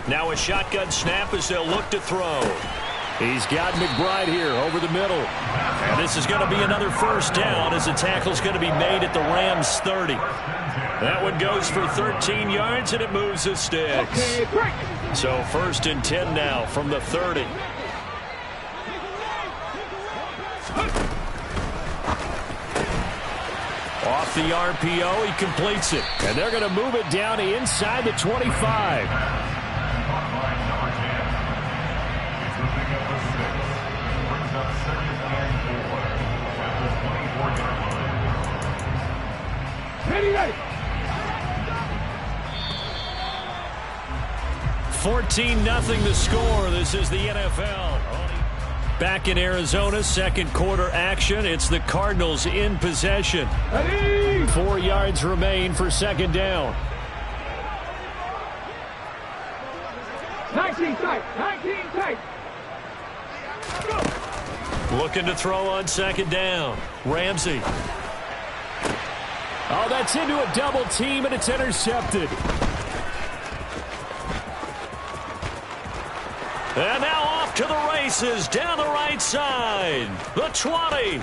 Now a shotgun snap as they'll look to throw. He's got McBride here over the middle. And this is going to be another first down as the tackle's going to be made at the Rams' 30. That one goes for 13 yards, and it moves the sticks. So 1st and 10 now from the 30. Off the RPO, he completes it. And they're going to move it down to inside the 25. Ready. 14-0 the score. This is the NFL. Back in Arizona, second quarter action. It's the Cardinals in possession. 4 yards remain for second down. 19 tight. Looking to throw on second down. Ramsey. Oh, that's into a double team, and it's intercepted. And now off to the races down the right side. The 20.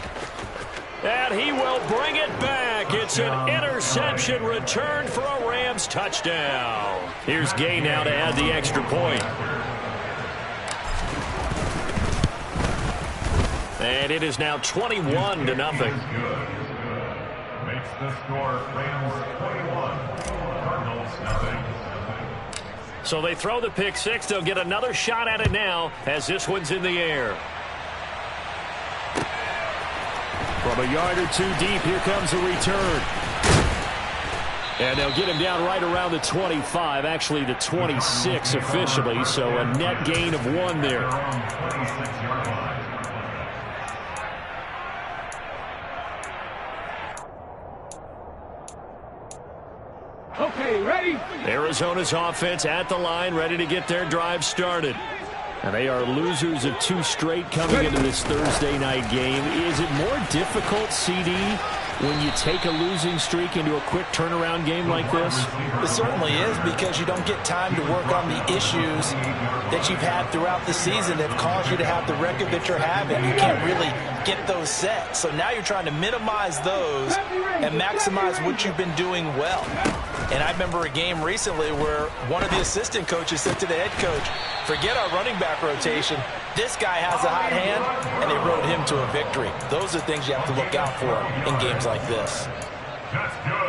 And he will bring it back. It's an interception return for a Rams touchdown. Here's Gay now to add the extra point. And it is now 21-0. Makes the score Rams 21, Cardinals nothing. So they throw the pick six. They'll get another shot at it now as this one's in the air. From a yard or two deep, here comes a return. And they'll get him down right around the 25, actually the 26 officially, so a net gain of 1 there. Okay, ready? Arizona's offense at the line, ready to get their drive started. And they are losers of 2 straight coming into this Thursday night game. Is it more difficult, CD, when you take a losing streak into a quick turnaround game like this? It certainly is, because you don't get time to work on the issues that you've had throughout the season that have caused you to have the record that you're having. You can't really get those set. So now you're trying to minimize those and maximize what you've been doing well. And I remember a game recently where one of the assistant coaches said to the head coach, forget our running back rotation. This guy has a hot hand, and they rode him to a victory. Those are things you have to look out for in games like this.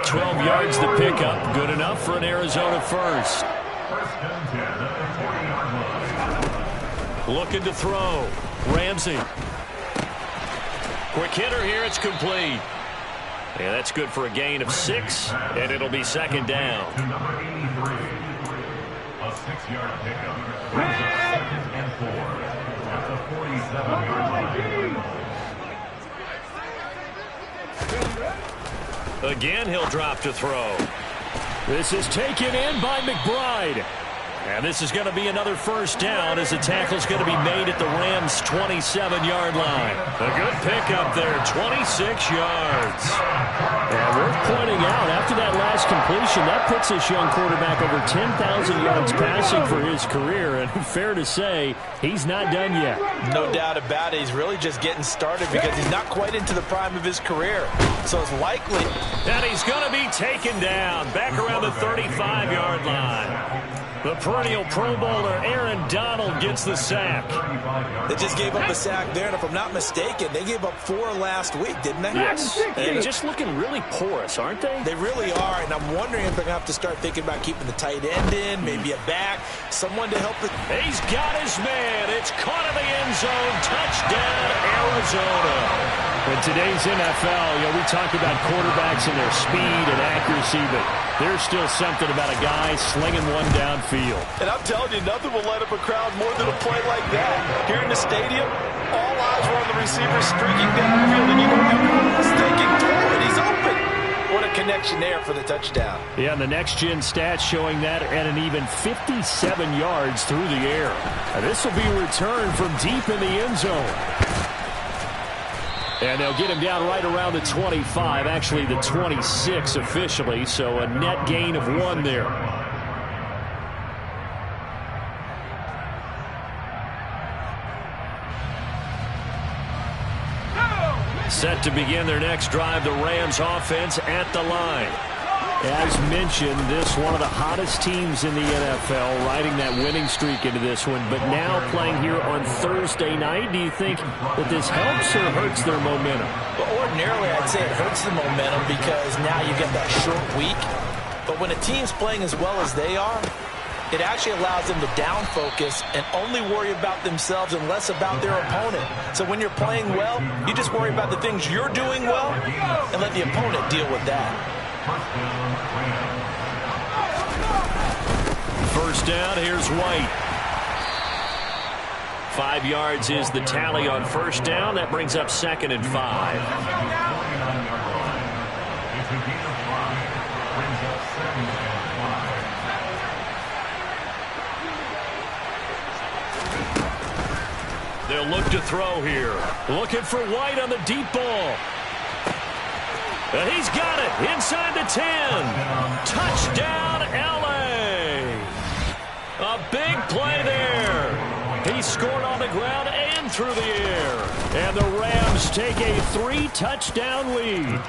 12 yards to pick up. Good enough for an Arizona first. Looking to throw. Ramsey. Quick hitter here. It's complete. Yeah, that's good for a gain of 6, and it'll be second down. A 6-yard pickup. Second and 4 at the 47-yard line. Again, he'll drop to throw. This is taken in by McBride. And this is going to be another first down as the tackle's going to be made at the Rams' 27-yard line. A good pickup there, 26 yards. And worth pointing out, after that last completion, that puts this young quarterback over 10,000 yards passing for his career. And fair to say, he's not done yet. No doubt about it. He's really just getting started because he's not quite into the prime of his career. So it's likely that he's going to be taken down back around the 35-yard line. The perennial Pro Bowler Aaron Donald gets the sack. They just gave up a sack there, and if I'm not mistaken, they gave up 4 last week, didn't they? Yes. And just looking really porous, aren't they? They really are, and I'm wondering if they're going to have to start thinking about keeping the tight end in, maybe a back, someone to help it. He's got his man. It's caught in the end zone. Touchdown, Arizona. In today's NFL, we talk about quarterbacks and their speed and accuracy, but there's still something about a guy slinging one downfield. And I'm telling you, nothing will light up a crowd more than a play like that. Here in the stadium, all eyes were on the receiver streaking downfield, and everyone was thinking, oh, and he's open. What a connection there for the touchdown. Yeah, and the next-gen stats showing that at an even 57 yards through the air. Now, this will be returned from deep in the end zone. And they'll get him down right around the 25, actually the 26 officially, so a net gain of 1 there. Set to begin their next drive, the Rams offense at the line. As mentioned, this one of the hottest teams in the NFL, riding that winning streak into this one, but now playing here on Thursday night. Do you think that this helps or hurts their momentum? Well, ordinarily, I'd say it hurts the momentum because now you get that short week. But when a team's playing as well as they are, it actually allows them to down focus and only worry about themselves and less about their opponent. So when you're playing well, you just worry about the things you're doing well and let the opponent deal with that. First down, here's White. 5 yards is the tally on first down. That brings up 2nd and 5. They'll look to throw here. Looking for White on the deep ball. And he's got it inside the 10. Touchdown, L.A. A big play there. He scored on the ground and through the air. And the Rams take a 3-touchdown lead.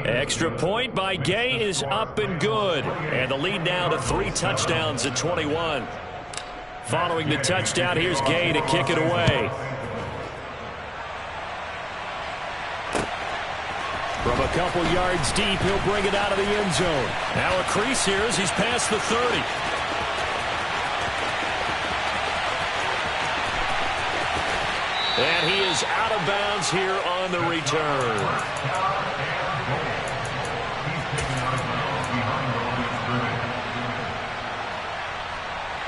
Extra point by Gay is up and good. And the lead now to 3 touchdowns at 21. Following the touchdown, here's Gay to kick it away. From a couple yards deep, he'll bring it out of the end zone. Now a crease here as he's past the 30. And he is out of bounds here on the return.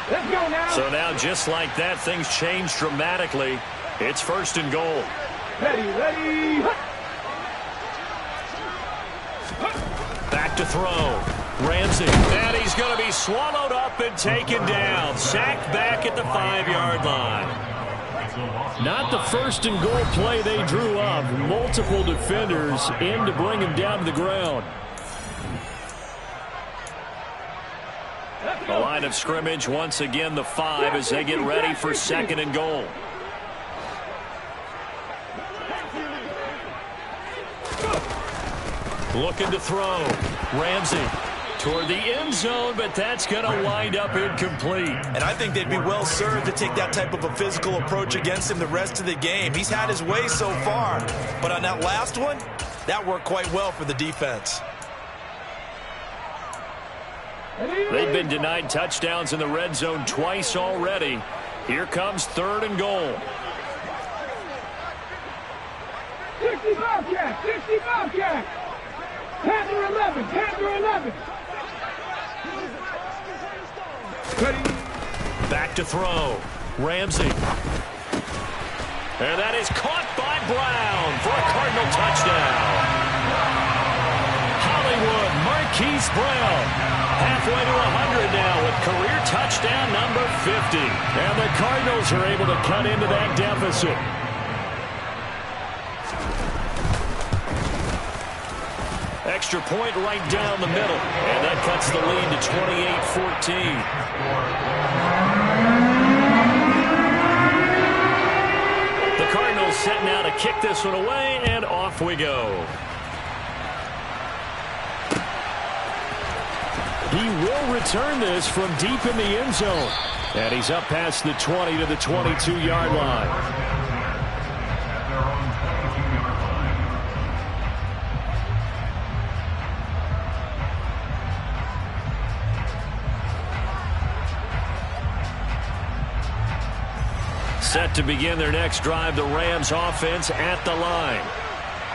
Let's go now. So now, just like that, things change dramatically. It's 1st and goal. Ready. Back to throw. Ramsey. And he's going to be swallowed up and taken down. Sacked back at the 5-yard line. Not the 1st and goal play they drew up. Multiple defenders in to bring him down to the ground. The line of scrimmage, once again, the 5 as they get ready for 2nd and goal. Looking to throw. Ramsey toward the end zone, but that's going to wind up incomplete. And I think they'd be well served to take that type of a physical approach against him the rest of the game. He's had his way so far, but on that last one, that worked quite well for the defense. They've been denied touchdowns in the red zone twice already. Here comes 3rd and goal. 60 Bobcat. Panther 11. Ready. Back to throw. Ramsey. And that is caught by Brown for a Cardinal touchdown. Hollywood Marquise Brown. Halfway to 100 now with career touchdown number 50. And the Cardinals are able to cut into that deficit. Extra point right down the middle. And that cuts the lead to 28-14. The Cardinals set now to kick this one away, and off we go. He will return this from deep in the end zone. And he's up past the 20 to the 22-yard line. Set to begin their next drive, the Rams offense at the line.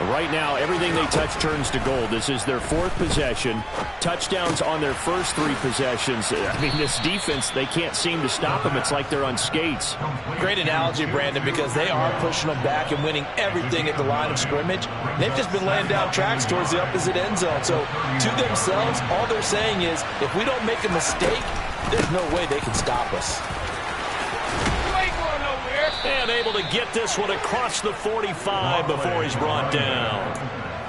Right now, everything they touch turns to gold. This is their 4th possession. Touchdowns on their first 3 possessions. I mean, this defense, they can't seem to stop them. It's like they're on skates. Great analogy, Brandon, because they are pushing them back and winning everything at the line of scrimmage. They've just been laying down tracks towards the opposite end zone. So, to themselves, all they're saying is, if we don't make a mistake, there's no way they can stop us. And able to get this one across the 45 before he's brought down.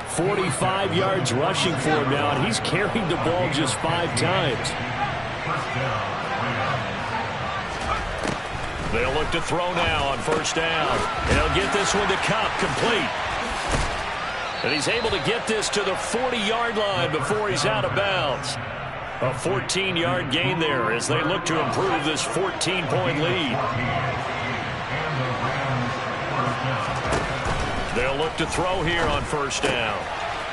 45 yards rushing for him now, and he's carried the ball just 5 times. They'll look to throw now on first down. They'll get this one to Cup, complete. And he's able to get this to the 40-yard line before he's out of bounds. A 14-yard gain there as they look to improve this 14-point lead. They'll look to throw here on first down.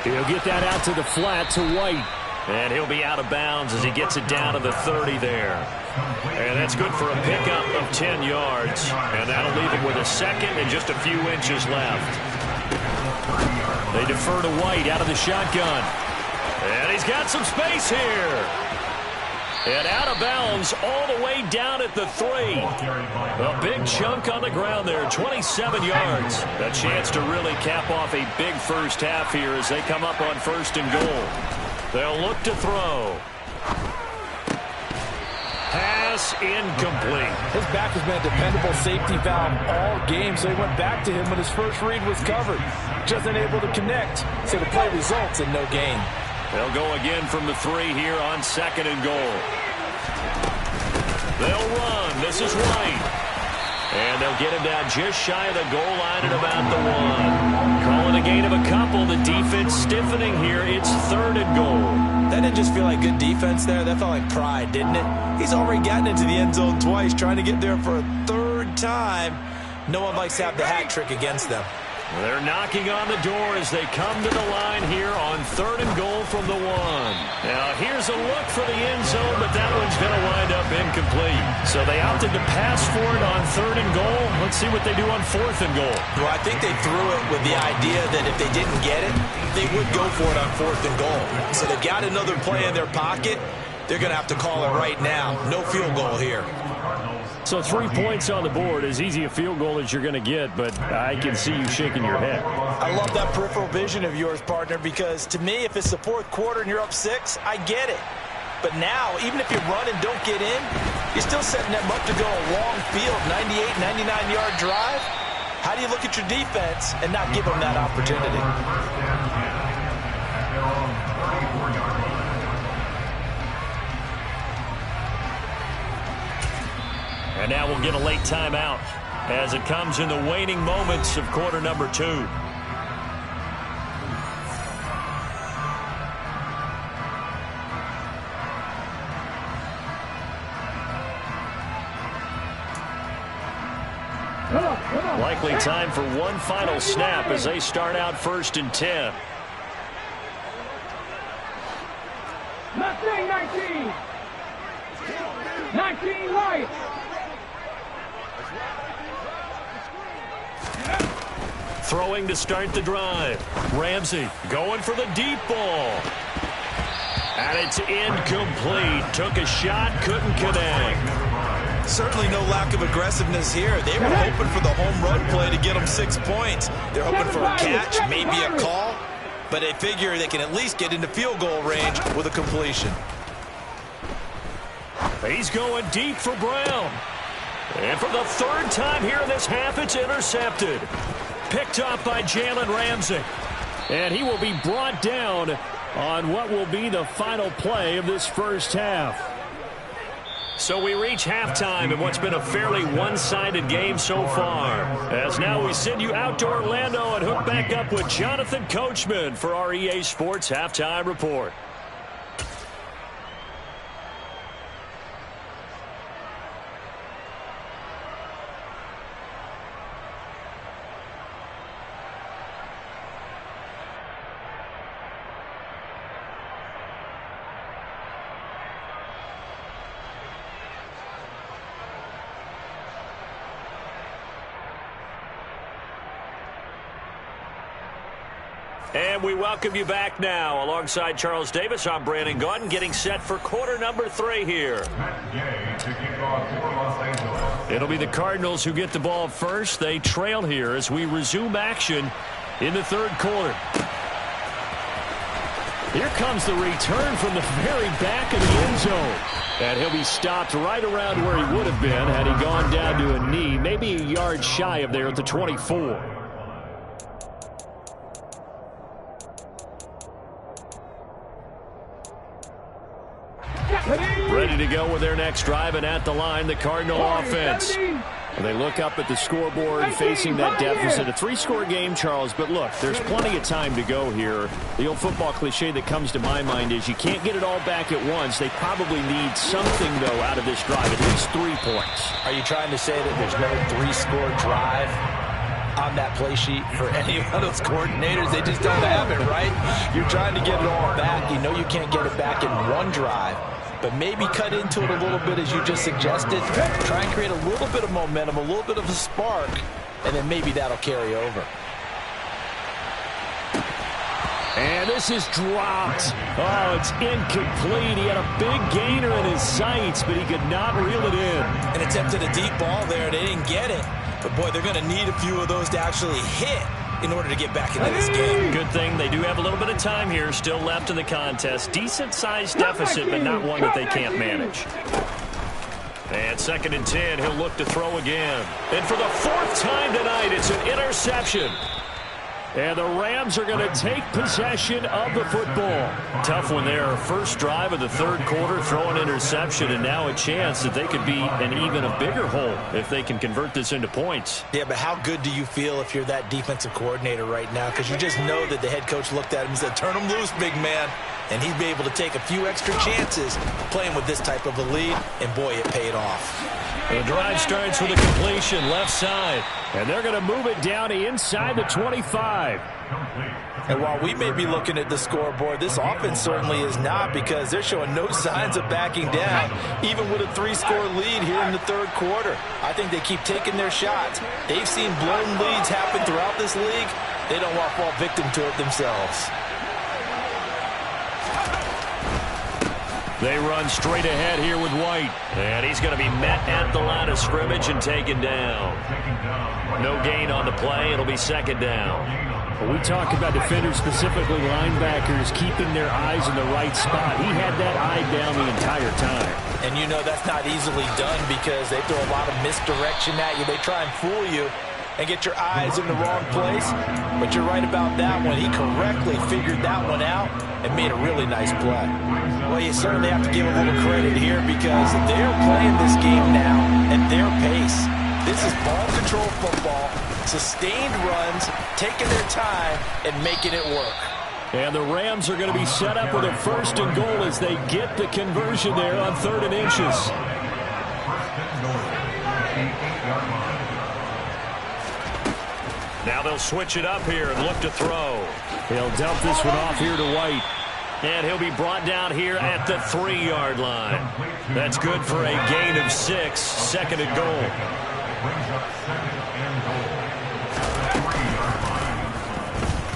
He'll get that out to the flat to White. And he'll be out of bounds as he gets it down to the 30 there. And that's good for a pickup of 10 yards. And that'll leave him with a second and just a few inches left. They defer to White out of the shotgun. And he's got some space here. And out of bounds all the way down at the 3. A big chunk on the ground there, 27 yards. A chance to really cap off a big first half here as they come up on first and goal. They'll look to throw. Pass incomplete. His back has been a dependable safety valve all game, so he went back to him when his first read was covered. Just unable to connect, so the play results in no gain. They'll go again from the 3 here on second and goal. They'll run. This is White. And they'll get him down just shy of the goal line at about the 1. Calling a gain of a couple. The defense stiffening here. It's third and goal. That didn't just feel like good defense there. That felt like pride, didn't it? He's already gotten into the end zone twice, trying to get there for a third time. No one likes to have the hat trick against them. They're knocking on the door as they come to the line here on third and goal from the 1. Now, here's a look for the end zone, but that one's going to wind up incomplete. So they opted to pass for it on third and goal. Let's see what they do on fourth and goal. Well, I think they threw it with the idea that if they didn't get it, they would go for it on fourth and goal. So they've got another play in their pocket. They're going to have to call it right now. No field goal here. So 3 points on the board, as easy a field goal as you're going to get, but I can see you shaking your head. I love that peripheral vision of yours, partner, because to me, if it's the fourth quarter and you're up 6, I get it. But now, even if you run and don't get in, you're still setting them up to go a long field, 98, 99-yard drive. How do you look at your defense and not give them that opportunity? And now we'll get a late timeout as it comes in the waning moments of quarter number 2. Likely time for one final snap as they start out first and 10. Mustang 19. 19 right. Throwing to start the drive. Ramsey going for the deep ball. And it's incomplete. Took a shot, couldn't connect. Certainly no lack of aggressiveness here. They were hoping for the home run play to get them 6 points. They're hoping for a catch, maybe a call, but they figure they can at least get into field goal range with a completion. He's going deep for Brown. And for the third time here in this half, it's intercepted. Picked up by Jalen Ramsey. And he will be brought down on what will be the final play of this first half. So we reach halftime in what's been a fairly one-sided game so far. As now we send you out to Orlando and hook back up with Jonathan Coachman for our EA Sports Halftime Report. And we welcome you back now. Alongside Charles Davis, I'm Brandon Gaudin, getting set for quarter number 3 here. It'll be the Cardinals who get the ball first. They trail here as we resume action in the third quarter. Here comes the return from the very back of the end zone. And he'll be stopped right around where he would have been had he gone down to a knee, maybe a yard shy of there at the 24. Ready ready to go with their next drive, and at the line, the Cardinal offense. They look up at the scoreboard facing that deficit. A 3-score game, Charles, but look, there's plenty of time to go here. The old football cliche that comes to my mind is you can't get it all back at once. They probably need something, though, out of this drive, at least 3 points. Are you trying to say that there's no 3-score drive on that play sheet for any one of those coordinators? They just don't have it, right? You're trying to get it all back. You know you can't get it back in one drive. But maybe cut into it a little bit, as you just suggested. Try and create a little bit of momentum, a little bit of a spark, and then maybe that'll carry over. And this is dropped. Oh, it's incomplete. He had a big gainer in his sights, but he could not reel it in. And attempted a deep ball there. They didn't get it. But, boy, they're going to need a few of those to actually hit in order to get back into this game. Good thing they do have a little bit of time here still left in the contest. Decent-sized deficit, but not one that they can't manage. And 2nd and 10, he'll look to throw again. And for the 4th time tonight, it's an interception. And the Rams are going to take possession of the football. Tough one there. First drive of the 3rd quarter, throw an interception, and now a chance that they could be in even a bigger hole if they can convert this into points. Yeah, but how good do you feel if you're that defensive coordinator right now? Because you just know that the head coach looked at him and said, turn him loose, big man. And he'd be able to take a few extra chances playing with this type of a lead, and boy, it paid off. The drive starts with a completion left side, and they're going to move it down to inside the 25. And while we may be looking at the scoreboard, this offense certainly is not, because they're showing no signs of backing down, even with a 3-score lead here in the 3rd quarter. I think they keep taking their shots. They've seen blown leads happen throughout this league. They don't want to fall victim to it themselves. They run straight ahead here with White. And he's going to be met at the line of scrimmage and taken down. No gain on the play. It'll be 2nd down. Well, we talk about defenders, specifically linebackers, keeping their eyes in the right spot. He had that eye down the entire time. And you know that's not easily done, because they throw a lot of misdirection at you. They try and fool you and get your eyes in the wrong place. But you're right about that one. He correctly figured that one out and made a really nice play. Well, you certainly have to give a little credit here, because they're playing this game now at their pace. This is ball control football, sustained runs, taking their time and making it work. And the Rams are going to be set up with a 1st and goal as they get the conversion there on 3rd and inches. Now they'll switch it up here and look to throw. He'll dump this one off here to White. And he'll be brought down here at the 3-yard line. That's good for a gain of 6, 2nd and goal.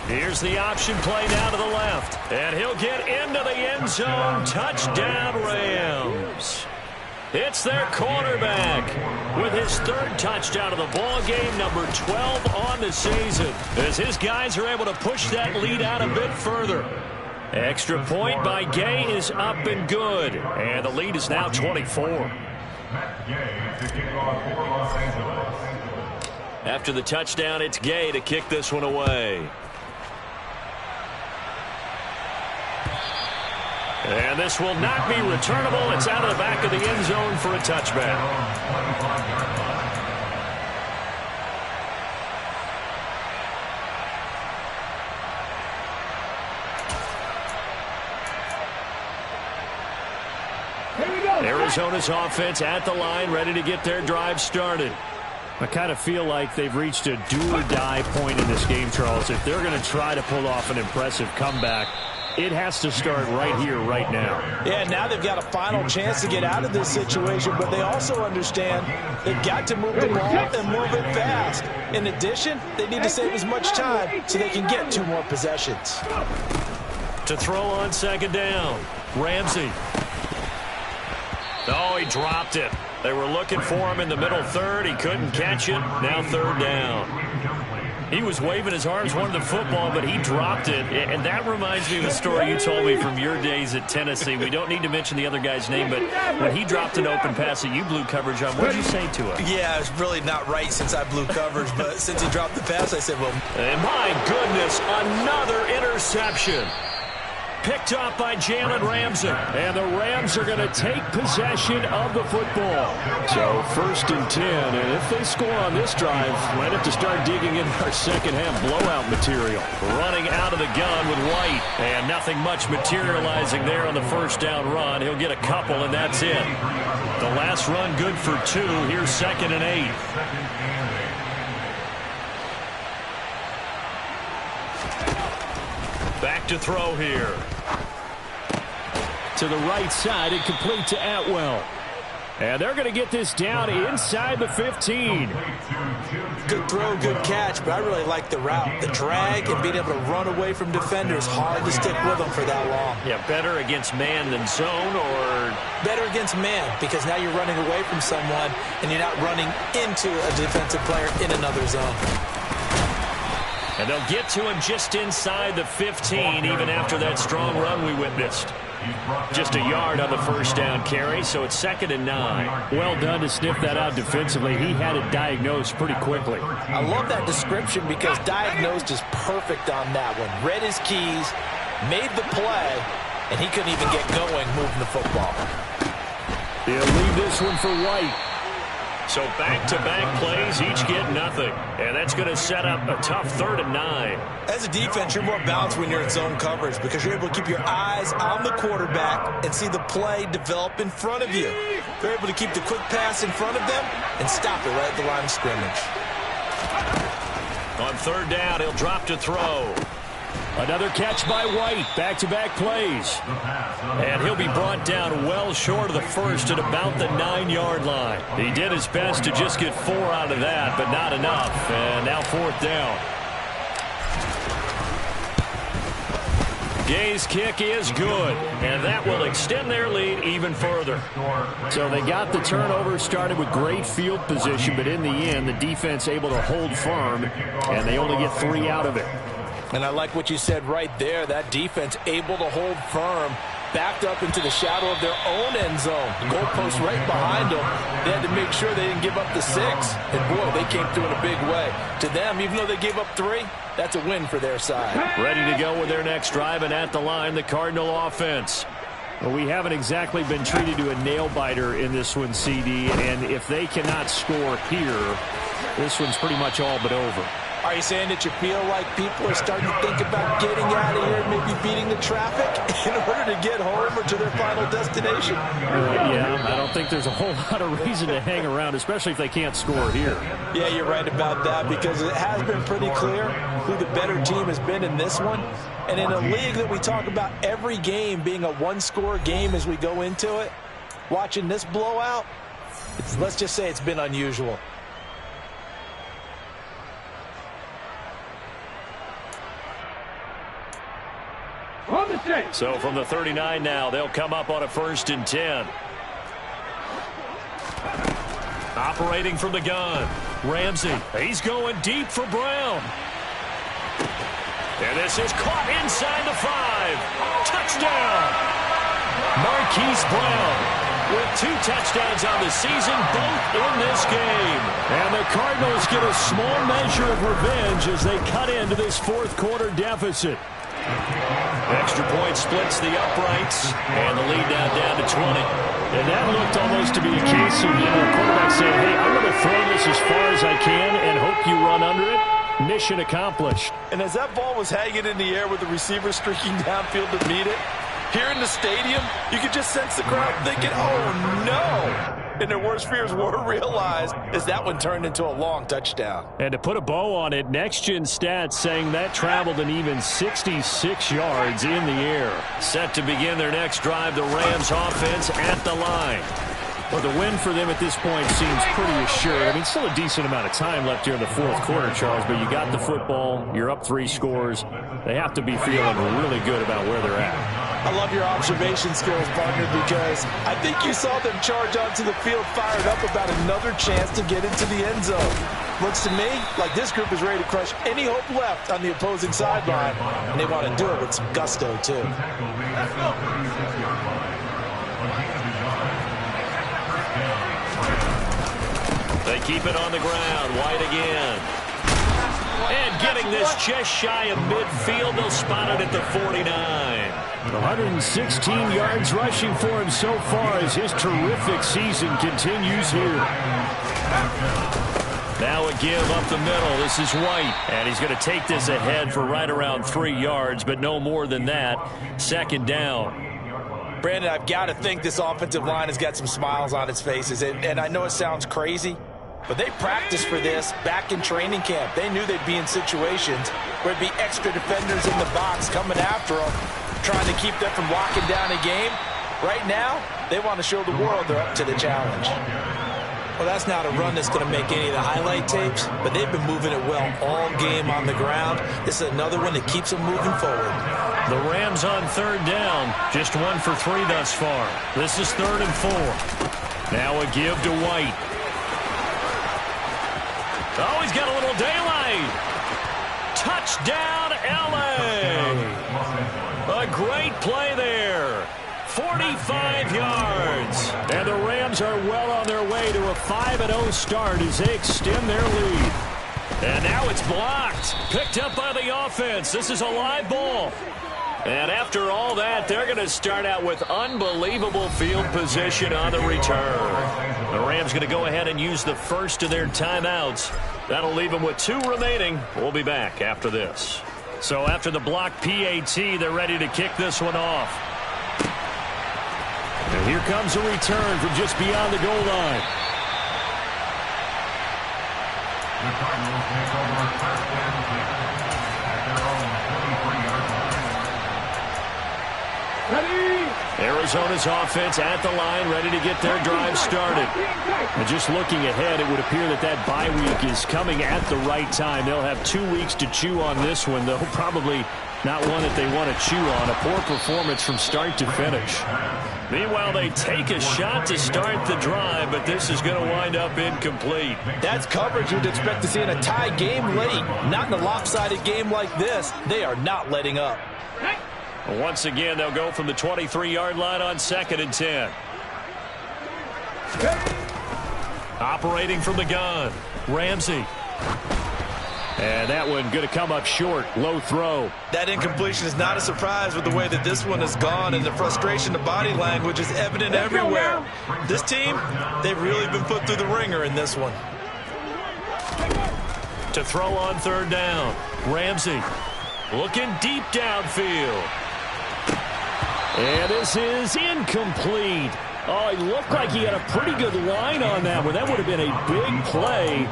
Here's the option play now to the left. And he'll get into the end zone. Touchdown, Rams. It's their quarterback with his 3rd touchdown of the ball game, number 12 on the season, as his guys are able to push that lead out a bit further. Extra point by Gay is up and good, and the lead is now 24. After the touchdown, it's Gay to kick this one away. And this will not be returnable. It's out of the back of the end zone for a touchback. Arizona's offense at the line, ready to get their drive started. I kind of feel like they've reached a do-or-die point in this game, Charles. If they're going to try to pull off an impressive comeback, it has to start right here, right now. Yeah, now they've got a final chance to get out of this situation, but they also understand they've got to move the ball and move it fast. In addition, they need to save as much time so they can get 2 more possessions. To throw on 2nd down, Ramsey. Oh, he dropped it. They were looking for him in the middle 3rd. He couldn't catch it. Now 3rd down. He was waving his arms, wanted the football, but he dropped it. And that reminds me of a story you told me from your days at Tennessee. We don't need to mention the other guy's name, but when he dropped an open pass that you blew coverage on, what did you say to him? Yeah, it's really not right since I blew coverage, but since he dropped the pass, I said, well. And my goodness, another interception. picked off by Jalen Ramsey. And the Rams are going to take possession of the football. So 1st and 10. And if they score on this drive, might have to start digging in our second-half blowout material. Running out of the gun with White. And nothing much materializing there on the first down run. He'll get a couple, and that's it. The last run good for 2. Here's 2nd and 8. Back to throw here. To the right side and complete to Atwell. And they're going to get this down inside the 15. Good throw, good catch, but I really like the route. The drag and being able to run away from defenders, hard to stick with them for that long. Yeah, better against man than zone, or? Better against man, because now you're running away from someone and you're not running into a defensive player in another zone. And they'll get to him just inside the 15, even after that strong run we witnessed. Just a yard on the first down carry, so it's 2nd and 9. Well done to sniff that out defensively. He had it diagnosed pretty quickly. I love that description because diagnosed is perfect on that one. Read his keys, made the play, and he couldn't even get going moving the football. He'll leave this one for White. So back-to-back plays, each get nothing. And that's going to set up a tough 3rd and 9. As a defense, you're more balanced when you're in zone coverage because you're able to keep your eyes on the quarterback and see the play develop in front of you. They're able to keep the quick pass in front of them and stop it right at the line of scrimmage. On 3rd down, he'll drop to throw. Another catch by White. Back-to-back plays. And he'll be brought down well short of the first at about the 9-yard line. He did his best to just get 4 out of that, but not enough. And now 4th down. Gay's kick is good, and that will extend their lead even further. So they got the turnover, started with great field position, but in the end, the defense able to hold firm, and they only get 3 out of it. And I like what you said right there. That defense able to hold firm, backed up into the shadow of their own end zone. The goalpost right behind them. They had to make sure they didn't give up the 6. And, boy, they came through in a big way. To them, even though they gave up 3, that's a win for their side. Ready to go with their next drive, and at the line, the Cardinal offense. Well, we haven't exactly been treated to a nail-biter in this one, CD. And if they cannot score here, this one's pretty much all but over. Are you saying that you feel like people are starting to think about getting out of here and maybe beating the traffic in order to get home or to their final destination? Yeah, I don't think there's a whole lot of reason to hang around, especially if they can't score here. Yeah, you're right about that because it has been pretty clear who the better team has been in this one. And in a league that we talk about every game being a one-score game as we go into it, watching this blowout, let's just say it's been unusual. So from the 39 now, they'll come up on a 1st and 10. Operating from the gun, Ramsey. He's going deep for Brown. And this is caught inside the 5. Touchdown! Marquise Brown with 2 touchdowns on the season, both in this game. And the Cardinals get a small measure of revenge as they cut into this 4th quarter deficit. Extra point splits the uprights, and the lead now down to 20. And that looked almost to be a case of, the quarterback saying, hey, I'm going to throw this as far as I can and hope you run under it. Mission accomplished. And as that ball was hanging in the air with the receiver streaking downfield to meet it, here in the stadium, you could just sense the crowd thinking, oh, no. And their worst fears were realized as that one turned into a long touchdown. And to put a bow on it, Next Gen Stats saying that traveled an even 66 yards in the air. Set to begin their next drive, the Rams offense at the line. Well, the win for them at this point seems pretty assured. I mean, still a decent amount of time left here in the 4th quarter, Charles, but you got the football, you're up 3 scores. They have to be feeling really good about where they're at. I love your observation skills, partner, because I think you saw them charge onto the field fired up about another chance to get into the end zone. Looks to me like this group is ready to crush any hope left on the opposing sideline, and they want to do it with some gusto, too. They keep it on the ground. White again. And getting this just shy of midfield. They'll spot it at the 49. 116 yards rushing for him so far as his terrific season continues here. Now a give up the middle. This is White, and he's going to take this ahead for right around 3 yards, but no more than that. Second down. Brandon, I've got to think this offensive line has got some smiles on its faces, and I know it sounds crazy, but they practiced for this back in training camp. They knew they'd be in situations where it'd be extra defenders in the box coming after them, trying to keep them from locking down a game. Right now, they want to show the world they're up to the challenge. Well, that's not a run that's going to make any of the highlight tapes, but they've been moving it well all game on the ground. This is another one that keeps them moving forward. The Rams on third down, just 1 for 3 thus far. This is 3rd and 4. Now a give to White. Oh, he's got a little daylight. Touchdown, L.A. A great play there. 45 yards. And the Rams are well on their way to a 5-0 start as they extend their lead. And now it's blocked. Picked up by the offense. This is a live ball. And after all that, they're going to start out with unbelievable field position on the return. The Rams going to go ahead and use the first of their timeouts. That'll leave them with 2 remaining. We'll be back after this. So after the block PAT, they're ready to kick this one off. And here comes a return from just beyond the goal line. The Cardinals take over 1st and 10 at their own 23-yard line. Ready? Arizona's offense at the line, ready to get their drive started. And just looking ahead, it would appear that that bye week is coming at the right time. They'll have 2 weeks to chew on this one, though probably not one that they want to chew on. A poor performance from start to finish. Meanwhile, they take a shot to start the drive, but this is going to wind up incomplete. That's coverage you'd expect to see in a tie game late. Not in a lopsided game like this. They are not letting up. Once again, they'll go from the 23-yard line on 2nd and 10. Operating from the gun, Ramsey. And that one going to come up short. Low throw. That incompletion is not a surprise with the way that this one has gone, and the frustration, the body language is evident everywhere. This team, they've really been put through the ringer in this one. To throw on 3rd down, Ramsey looking deep downfield. And this is incomplete. Oh, he looked like he had a pretty good line on that one. That would have been a big play,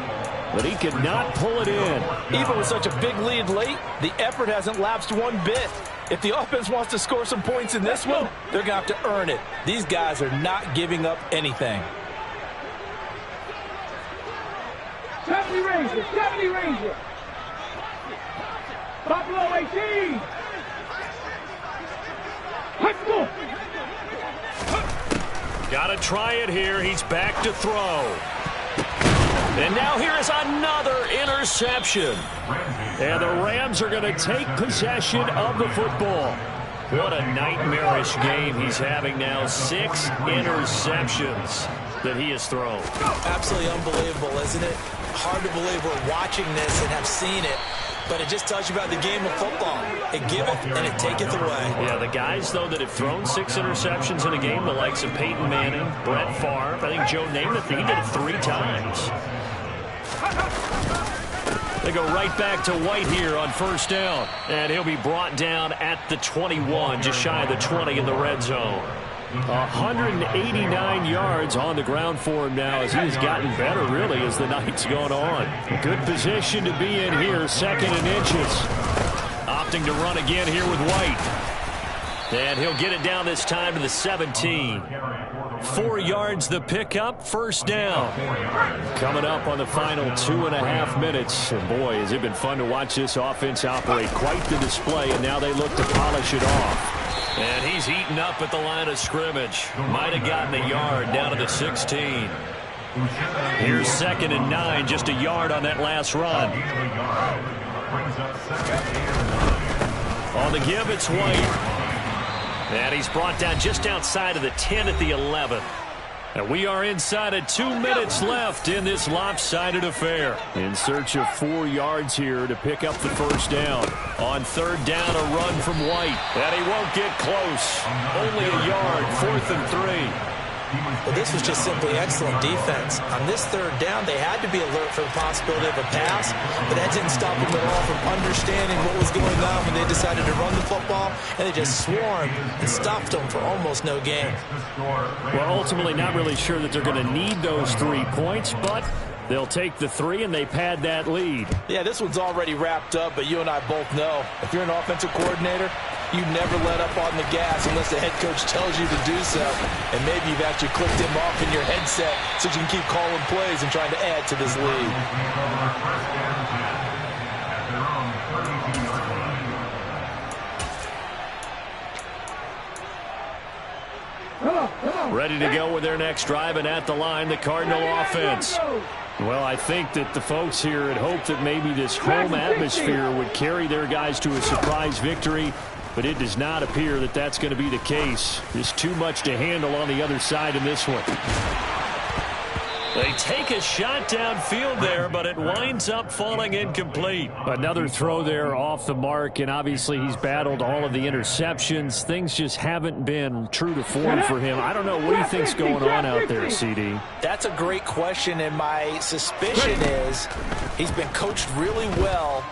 but he could not pull it in. Even with such a big lead late, the effort hasn't lapsed one bit. If the offense wants to score some points in this one, they're going to have to earn it. These guys are not giving up anything. 70 Ranger, 70 Ranger. Buffalo 18. Let's go. Got to try it here. He's back to throw. And now here is another interception. And the Rams are going to take possession of the football. What a nightmarish game he's having now. 6 interceptions that he has thrown. Absolutely unbelievable, isn't it? Hard to believe we're watching this and have seen it. But it just tells you about the game of football. It giveth and it taketh away. Yeah, the guys, though, that have thrown 6 interceptions in a game, the likes of Peyton Manning, Brett Favre, I think Joe Namath, he did it 3 times. They go right back to White here on 1st down. And he'll be brought down at the 21, just shy of the 20 in the red zone. 189 yards on the ground for him now as he's gotten better, really, as the night's gone on. Good position to be in here, 2nd and inches. Opting to run again here with White. And he'll get it down this time to the 17. 4 yards the pickup, 1st down. Coming up on the final 2.5 minutes. And boy, has it been fun to watch this offense operate. Quite the display, and now they look to polish it off. And he's eaten up at the line of scrimmage. Might have gotten a yard down to the 16. Here's 2nd and 9, just a yard on that last run. On the give, it's White. And he's brought down just outside of the 10 at the 11. And we are inside of 2 minutes left in this lopsided affair. In search of 4 yards here to pick up the first down. On third down, a run from White. And he won't get close. Only a yard, 4th and 3. Well, this was just simply excellent defense. On this third down, they had to be alert for the possibility of a pass, but that didn't stop them at all from understanding what was going on when they decided to run the football, and they just swarmed and stuffed them for almost no gain. Well, ultimately not really sure that they're going to need those 3 points, but they'll take the 3 and they pad that lead. Yeah, this one's already wrapped up, but you and I both know if you're an offensive coordinator, you never let up on the gas unless the head coach tells you to do so. And maybe you've actually clicked him off in your headset so you can keep calling plays and trying to add to this lead. Ready to go with their next drive, and at the line, the Cardinal offense. Well, I think that the folks here had hoped that maybe this home atmosphere would carry their guys to a surprise victory, but it does not appear that that's going to be the case. There's too much to handle on the other side in this one. They take a shot downfield there, but it winds up falling incomplete. Another throw there off the mark, and obviously he's battled all of the interceptions. Things just haven't been true to form for him. I don't know. What do you think's going on out there, CD? That's a great question, and my suspicion is he's been coached really well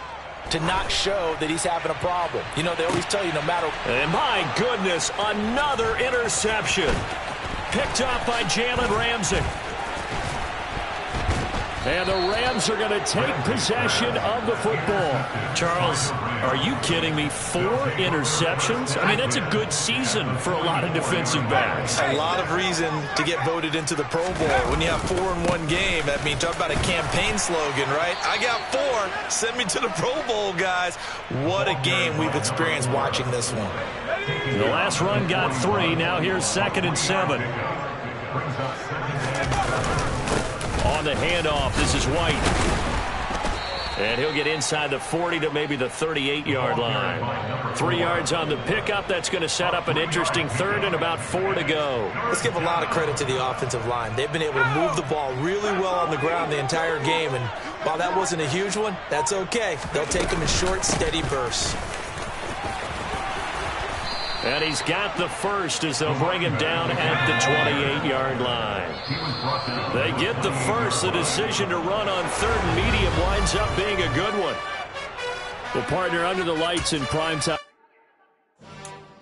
to not show that he's having a problem. You know, they always tell you no matter. And my goodness, another interception. Picked up by Jalen Ramsey. And the Rams are going to take possession of the football. Charles, are you kidding me? 4 interceptions? I mean, that's a good season for a lot of defensive backs. A lot of reason to get voted into the Pro Bowl. When you have 4 in one game, I mean, talk about a campaign slogan, right? I got 4. Send me to the Pro Bowl, guys. What a game we've experienced watching this one. The last run got 3. Now here's 2nd and 7. On the handoff, this is White. And he'll get inside the 40 to maybe the 38-yard line. 3 yards on the pickup. That's going to set up an interesting 3rd and about 4 to go. Let's give a lot of credit to the offensive line. They've been able to move the ball really well on the ground the entire game. And while that wasn't a huge one, that's okay. They'll take them in short, steady bursts. And he's got the first as they'll bring him down at the 28-yard line. They get the first. The decision to run on 3rd and medium winds up being a good one. Well, partner, under the lights in prime time.